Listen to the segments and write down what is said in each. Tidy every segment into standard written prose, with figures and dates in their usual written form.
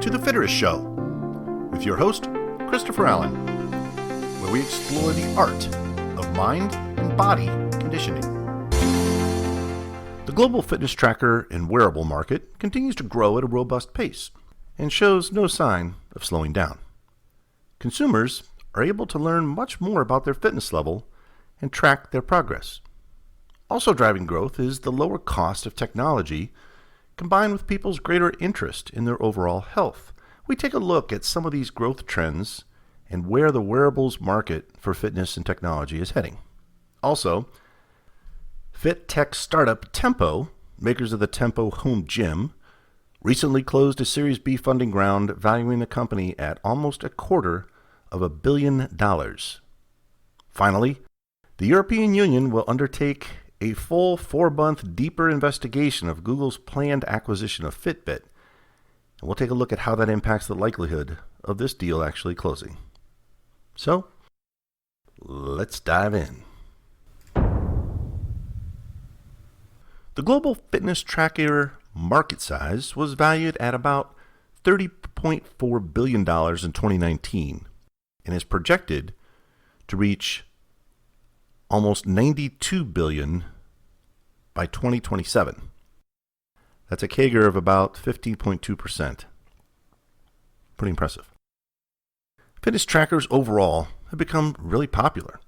to The Fitterist Show with your host, Christopher Allen, where we explore the art of mind and body conditioning. The global fitness tracker and wearable market continues to grow at a robust pace and shows no sign of slowing down. Consumers are able to learn much more about their fitness level and track their progress. Also driving growth is the lower cost of technology combined with people's greater interest in their overall health. We take a look at some of these growth trends and where the wearables market for fitness and technology is heading. Also, fit tech startup Tempo, makers of the Tempo home gym, recently closed a Series B funding round valuing the company at almost $250 million. Finally, the European Union will undertake a full 4-month deeper investigation of Google's planned acquisition of Fitbit. And we'll take a look at how that impacts the likelihood of this deal actually closing. So, let's dive in. The global fitness tracker market size was valued at about $30.4 billion in 2019 and is projected to reach almost $92 billion by 2027. That's a CAGR of about 15.2%. Pretty impressive. Fitness trackers overall have become really popular.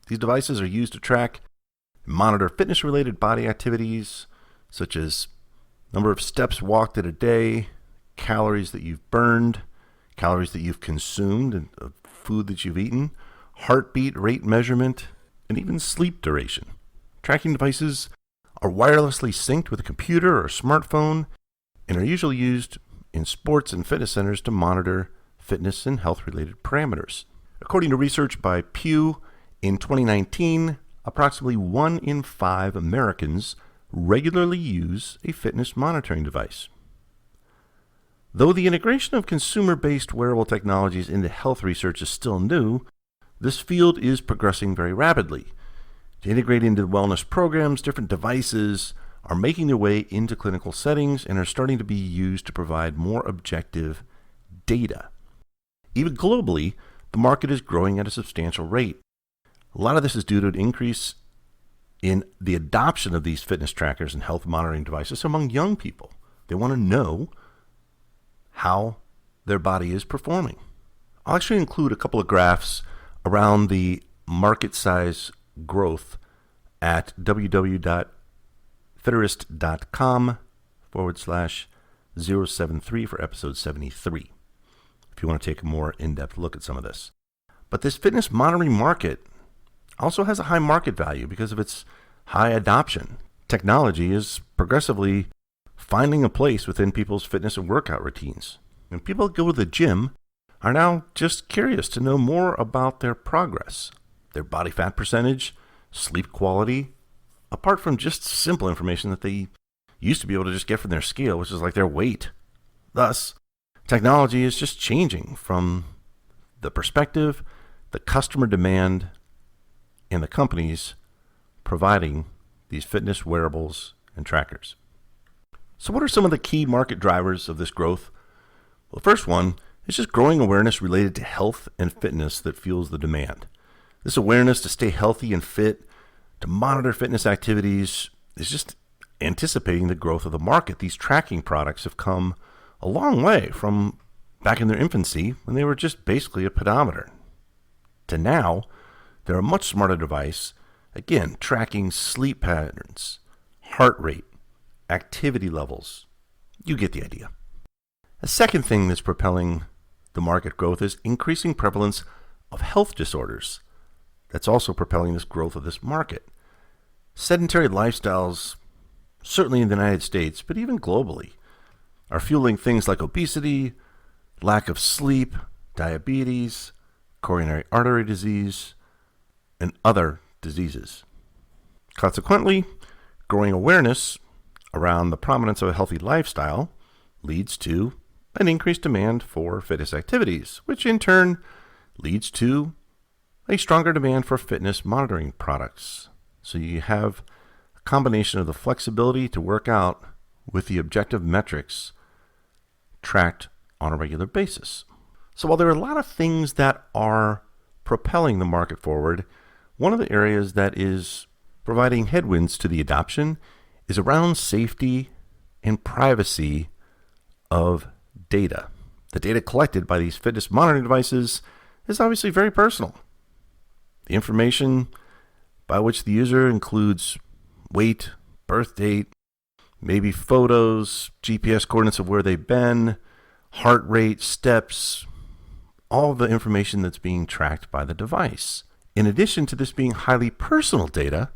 These devices are used to track and monitor fitness-related body activities such as number of steps walked in a day, calories that you've burned, calories that you've consumed, and food that you've eaten, heartbeat rate measurement, and even sleep duration. Tracking devices are wirelessly synced with a computer or a smartphone and are usually used in sports and fitness centers to monitor fitness and health-related parameters. According to research by Pew, in 2019, approximately 1 in 5 Americans regularly use a fitness monitoring device. Though the integration of consumer-based wearable technologies into health research is still new, this field is progressing very rapidly. To integrate into wellness programs, different devices are making their way into clinical settings and are starting to be used to provide more objective data. Even globally, the market is growing at a substantial rate. A lot of this is due to an increase in the adoption of these fitness trackers and health monitoring devices among young people. They want to know how their body is performing. I'll actually include a couple of graphs around the market size growth at www.fitterist.com/073 for episode 73, if you want to take a more in-depth look at some of this. But this fitness monitoring market also has a high market value because of its high adoption. Technology is progressively finding a place within people's fitness and workout routines. When people go to the gym, are now just curious to know more about their progress, their body fat percentage, sleep quality, apart from just simple information that they used to be able to just get from their scale, which is like their weight. Thus, technology is just changing from the perspective, the customer demand, and the companies providing these fitness wearables and trackers. So what are some of the key market drivers of this growth? Well, the first one is just growing awareness related to health and fitness that fuels the demand. This awareness to stay healthy and fit, to monitor fitness activities, is just anticipating the growth of the market. These tracking products have come a long way from back in their infancy when they were just basically a pedometer to now they're a much smarter device, again, tracking sleep patterns, heart rate, activity levels. You get the idea. A second thing that's propelling the market growth is increasing prevalence of health disorders. That's also propelling this growth of this market. Sedentary lifestyles, certainly in the United States, but even globally, are fueling things like obesity, lack of sleep, diabetes, coronary artery disease, and other diseases. Consequently, growing awareness around the prominence of a healthy lifestyle leads to an increased demand for fitness activities, which in turn leads to a stronger demand for fitness monitoring products. So you have a combination of the flexibility to work out with the objective metrics tracked on a regular basis. So while there are a lot of things that are propelling the market forward, one of the areas that is providing headwinds to the adoption is around safety and privacy of data. The data collected by these fitness monitoring devices is obviously very personal. The information by which the user includes weight, birth date, maybe photos, GPS coordinates of where they've been, heart rate, steps, all the information that's being tracked by the device. In addition to this being highly personal data,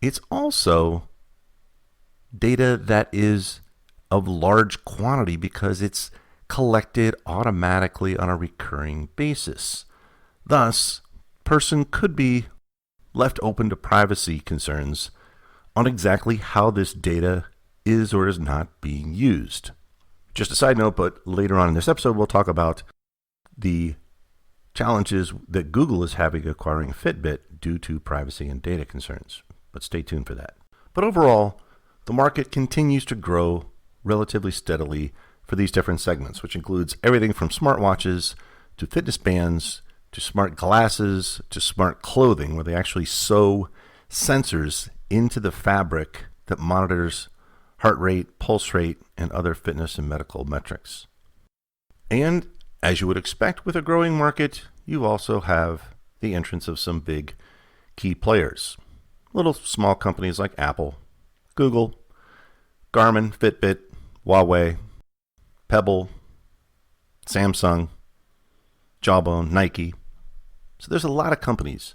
it's also data that is of large quantity because it's collected automatically on a recurring basis. Thus, person could be left open to privacy concerns on exactly how this data is or is not being used. Just a side note, but later on in this episode, we'll talk about the challenges that Google is having acquiring Fitbit due to privacy and data concerns. But stay tuned for that. But overall, the market continues to grow relatively steadily for these different segments, which includes everything from smartwatches to fitness bands to smart glasses to smart clothing, where they actually sew sensors into the fabric that monitors heart rate, pulse rate, and other fitness and medical metrics. And as you would expect with a growing market, you also have the entrance of some big key players. Little small companies like Apple, Google, Garmin, Fitbit, Huawei, Pebble, Samsung, Jawbone, Nike. So there's a lot of companies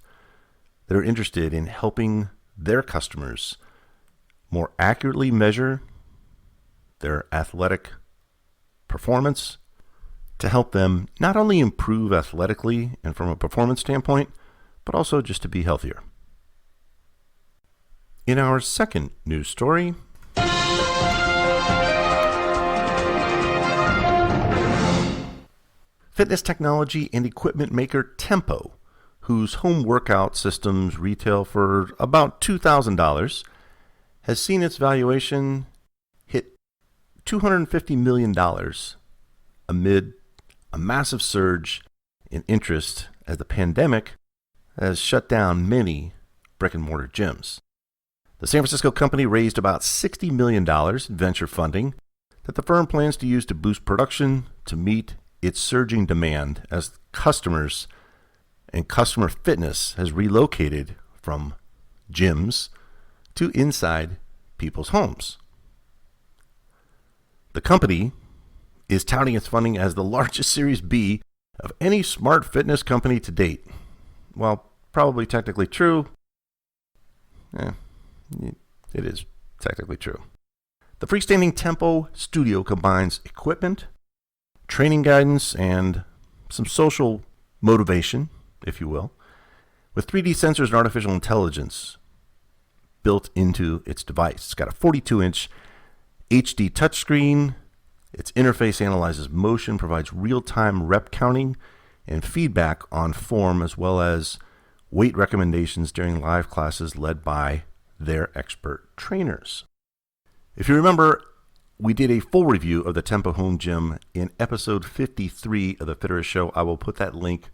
that are interested in helping their customers more accurately measure their athletic performance to help them not only improve athletically and from a performance standpoint, but also just to be healthier. In our second news story, fitness technology and equipment maker Tempo, whose home workout systems retail for about $2,000, has seen its valuation hit $250 million amid a massive surge in interest as the pandemic has shut down many brick-and-mortar gyms. The San Francisco company raised about $60 million in venture funding that the firm plans to use to boost production to meet its surging demand as customers and customer fitness has relocated from gyms to inside people's homes. The company is touting its funding as the largest Series B of any smart fitness company to date. While probably technically true, it is technically true. The freestanding Tempo studio combines equipment, training guidance, and some social motivation, if you will, with 3D sensors and artificial intelligence built into its device. It's got a 42-inch HD touchscreen. Its interface analyzes motion, provides real-time rep counting and feedback on form, as well as weight recommendations during live classes led by their expert trainers. If you remember, we did a full review of the Tempo Home Gym in episode 53 of the Fitterist Show. I will put that link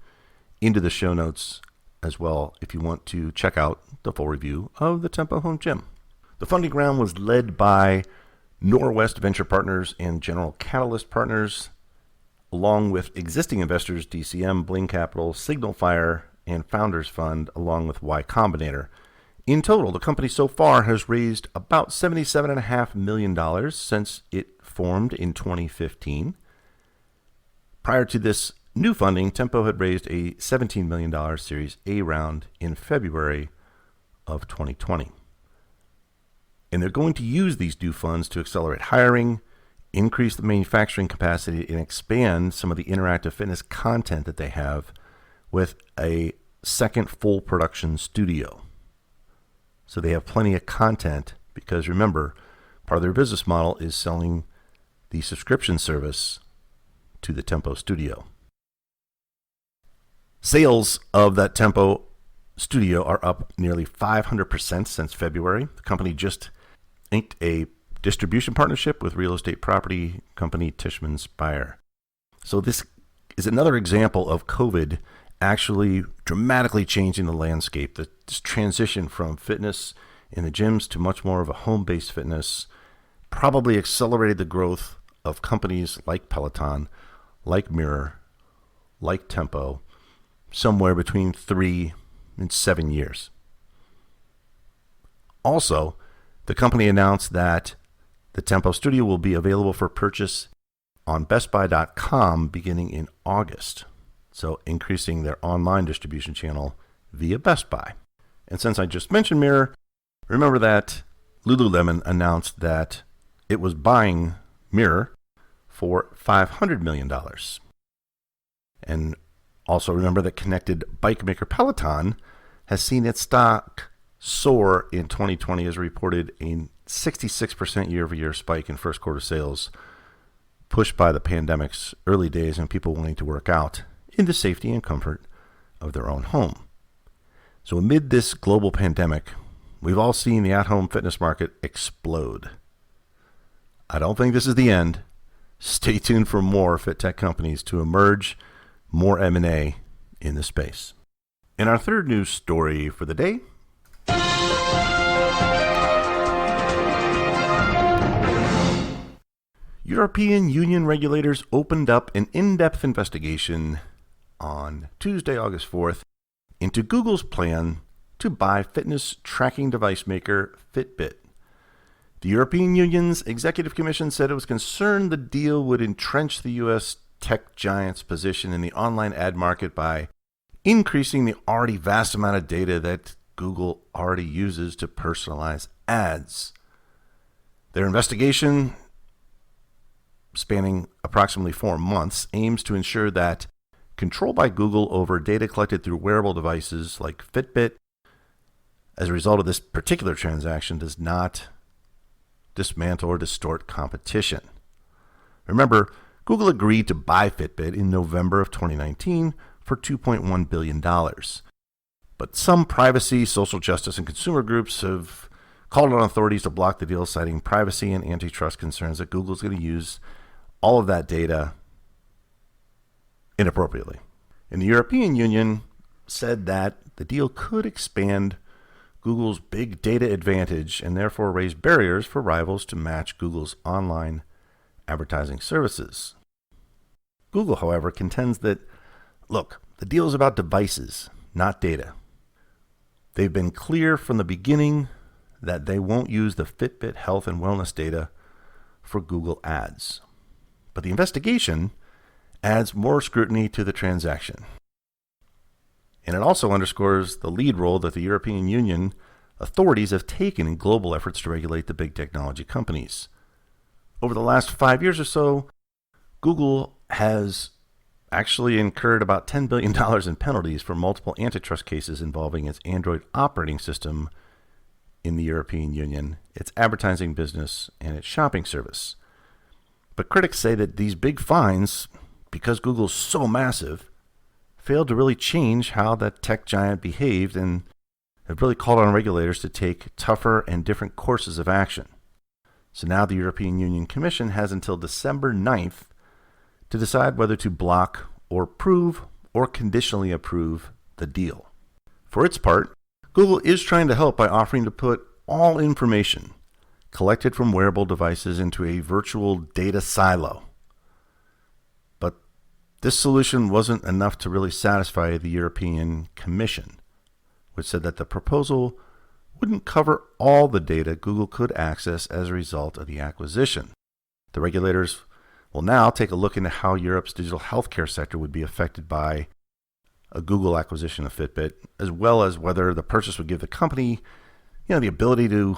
into the show notes as well if you want to check out the full review of the Tempo Home Gym. The funding round was led by Norwest Venture Partners and General Catalyst Partners, along with existing investors DCM, Bling Capital, Signal Fire, and Founders Fund, along with Y Combinator. In total, the company so far has raised about $77.5 million since it formed in 2015. Prior to this new funding, Tempo had raised a $17 million Series A round in February of 2020. And they're going to use these new funds to accelerate hiring, increase the manufacturing capacity, and expand some of the interactive fitness content that they have with a second full production studio. So they have plenty of content because, remember, part of their business model is selling the subscription service to the Tempo Studio. Sales of that Tempo Studio are up nearly 500% since February. The company just inked a distribution partnership with real estate property company Tishman Speyer. So this is another example of COVID actually dramatically changing the landscape. This transition from fitness in the gyms to much more of a home-based fitness probably accelerated the growth of companies like Peloton, like Mirror, like Tempo, somewhere between 3 and 7 years. Also, the company announced that the Tempo Studio will be available for purchase on bestbuy.com beginning in August, so increasing their online distribution channel via Best Buy. And since I just mentioned Mirror, remember that Lululemon announced that it was buying Mirror for $500 million. And also remember that connected bike maker Peloton has seen its stock soar in 2020 as reported a 66% year-over-year spike in first quarter sales, pushed by the pandemic's early days and people wanting to work out in the safety and comfort of their own home. So amid this global pandemic, we've all seen the at-home fitness market explode. I don't think this is the end. Stay tuned for more fit tech companies to emerge, more M&A in the space. In our third news story for the day, European Union regulators opened up an in-depth investigation on Tuesday, August 4th, into Google's plan to buy fitness tracking device maker Fitbit. The European Union's Executive Commission said it was concerned the deal would entrench the U.S. tech giant's position in the online ad market by increasing the already vast amount of data that Google already uses to personalize ads. Their investigation, spanning approximately 4 months, aims to ensure that control by Google over data collected through wearable devices like Fitbit, as a result of this particular transaction, does not dismantle or distort competition. Remember, Google agreed to buy Fitbit in November of 2019 for $2.1 billion. But some privacy, social justice, and consumer groups have called on authorities to block the deal, citing privacy and antitrust concerns that Google's going to use all of that data inappropriately. And the European Union said that the deal could expand Google's big data advantage and therefore raise barriers for rivals to match Google's online advertising services. Google, however, contends that, look, the deal is about devices, not data. They've been clear from the beginning that they won't use the Fitbit health and wellness data for Google ads. But the investigation adds more scrutiny to the transaction. And it also underscores the lead role that the European Union authorities have taken in global efforts to regulate the big technology companies. Over the last 5 years or so, Google has actually incurred about $10 billion in penalties for multiple antitrust cases involving its Android operating system in the European Union, its advertising business, and its shopping service. But critics say that these big fines, because Google's so massive, failed to really change how that tech giant behaved and have really called on regulators to take tougher and different courses of action. So now the European Union Commission has until December 9th to decide whether to block or approve or conditionally approve the deal. For its part, Google is trying to help by offering to put all information collected from wearable devices into a virtual data silo. But this solution wasn't enough to really satisfy the European Commission, which said that the proposal wouldn't cover all the data Google could access as a result of the acquisition. The regulators will now take a look into how Europe's digital healthcare sector would be affected by a Google acquisition of Fitbit, as well as whether the purchase would give the company, the ability to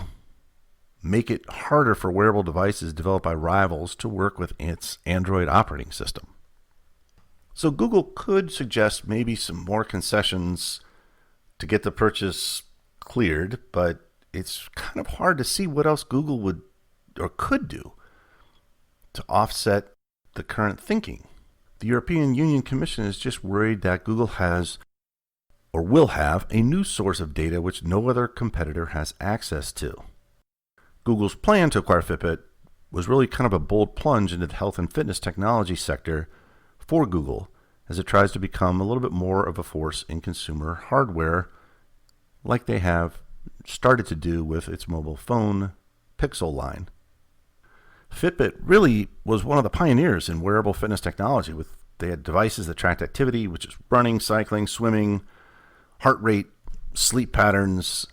make it harder for wearable devices developed by rivals to work with its Android operating system. So Google could suggest maybe some more concessions to get the purchase cleared, but it's kind of hard to see what else Google would or could do to offset the current thinking. The European Union Commission is just worried that Google has or will have a new source of data which no other competitor has access to. Google's plan to acquire Fitbit was really kind of a bold plunge into the health and fitness technology sector for Google as it tries to become a little bit more of a force in consumer hardware, like they have started to do with its mobile phone Pixel line. Fitbit really was one of the pioneers in wearable fitness technology. They had devices that tracked activity, which is running, cycling, swimming, heart rate, sleep patterns.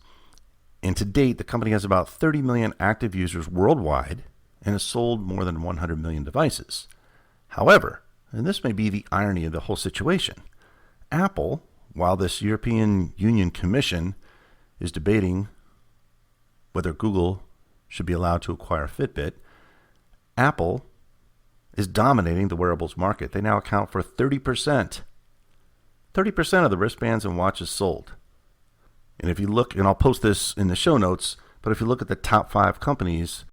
And to date, the company has about 30 million active users worldwide and has sold more than 100 million devices. However, and this may be the irony of the whole situation, Apple, while this European Union Commission is debating whether Google should be allowed to acquire Fitbit, Apple is dominating the wearables market. They now account for 30% of the wristbands and watches sold. And if you look, and I'll post this in the show notes, but if you look at the top 5 companies,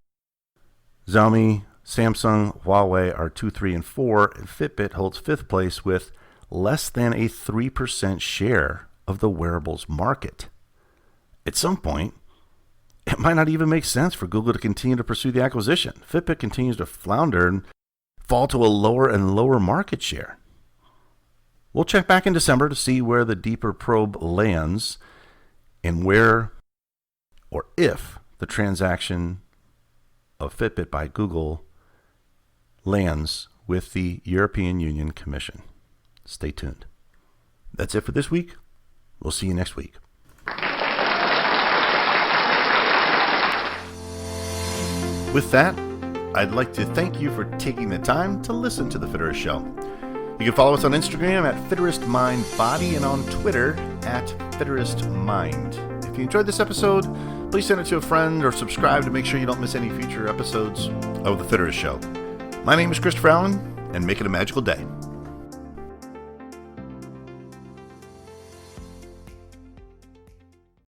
Xiaomi, Samsung, Huawei are 2, 3, and 4, and Fitbit holds 5th place with less than a 3% share of the wearables market. At some point, it might not even make sense for Google to continue to pursue the acquisition. Fitbit continues to flounder and fall to a lower and lower market share. We'll check back in December to see where the deeper probe lands and where or if the transaction of Fitbit by Google lands with the European Union Commission. Stay tuned. That's it for this week. We'll see you next week. With that, I'd like to thank you for taking the time to listen to The Fitterist Show. You can follow us on Instagram at FitteristMindBody and on Twitter at FitteristMind. If you enjoyed this episode, please send it to a friend or subscribe to make sure you don't miss any future episodes of The Fitterist Show. My name is Christopher Allen, and make it a magical day.